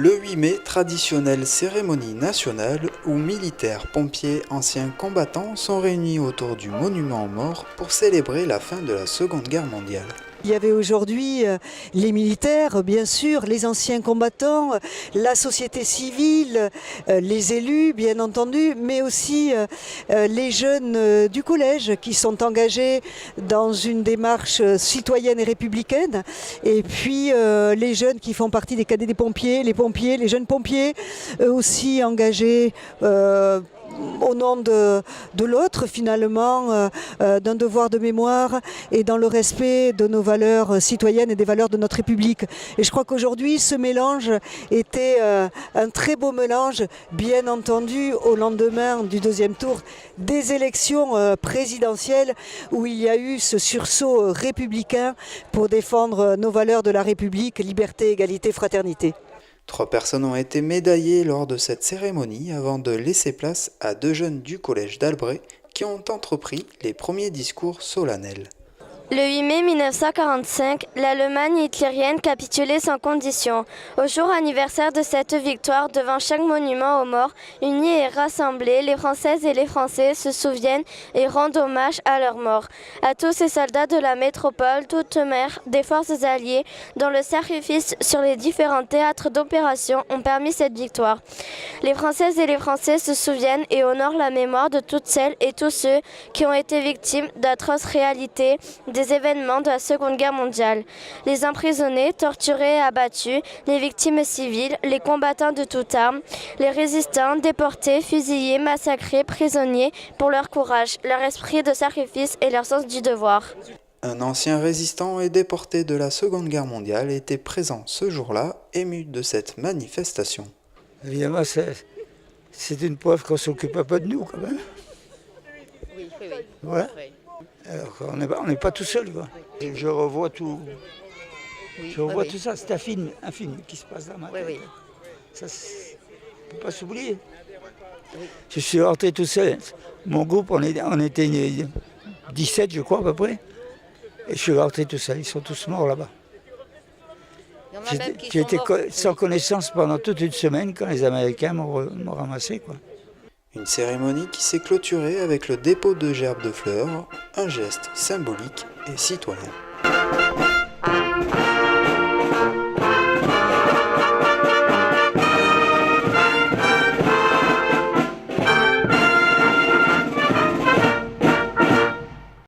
Le 8 mai, traditionnelle cérémonie nationale où militaires, pompiers, anciens combattants sont réunis autour du monument aux morts pour célébrer la fin de la Seconde Guerre mondiale. Il y avait aujourd'hui les militaires, bien sûr, les anciens combattants, la société civile, les élus, bien entendu, mais aussi les jeunes du collège qui sont engagés dans une démarche citoyenne et républicaine. Et puis les jeunes qui font partie des cadets des pompiers, les jeunes pompiers, eux aussi engagés au nom de l'autre, finalement, d'un devoir de mémoire et dans le respect de nos valeurs citoyennes et des valeurs de notre République. Et je crois qu'aujourd'hui, ce mélange était un très beau mélange, bien entendu, au lendemain du deuxième tour des élections présidentielles où il y a eu ce sursaut républicain pour défendre nos valeurs de la République, liberté, égalité, fraternité. 3 personnes ont été médaillées lors de cette cérémonie avant de laisser place à 2 jeunes du collège d'Albret qui ont entrepris les premiers discours solennels. Le 8 mai 1945, l'Allemagne hitlérienne capitulait sans condition. Au jour anniversaire de cette victoire, devant chaque monument aux morts, unis et rassemblés, les Françaises et les Français se souviennent et rendent hommage à leurs morts. À tous ces soldats de la métropole, toutes mères des forces alliées, dont le sacrifice sur les différents théâtres d'opération ont permis cette victoire. Les Françaises et les Français se souviennent et honorent la mémoire de toutes celles et tous ceux qui ont été victimes d'atroces réalités des événements de la Seconde Guerre mondiale. Les emprisonnés, torturés et abattus, les victimes civiles, les combattants de toute arme, les résistants, déportés, fusillés, massacrés, prisonniers pour leur courage, leur esprit de sacrifice et leur sens du devoir. Un ancien résistant et déporté de la Seconde Guerre mondiale était présent ce jour-là, ému de cette manifestation. Évidemment, c'est une preuve qu'on ne s'occupe pas de nous, quand même. Oui. Voilà. Alors on n'est pas tout seul, quoi. Je revois tout. Je revois tout ça. C'est un film qui se passe dans ma tête. Ça, ne peut pas s'oublier. Je suis rentré tout seul. Mon groupe, on était 17, je crois, à peu près. Et je suis rentré tout seul. Ils sont tous morts là-bas. J'ai été sans connaissance pendant toute une semaine quand les Américains m'ont ramassé, quoi. Une cérémonie qui s'est clôturée avec le dépôt de gerbes de fleurs, un geste symbolique et citoyen.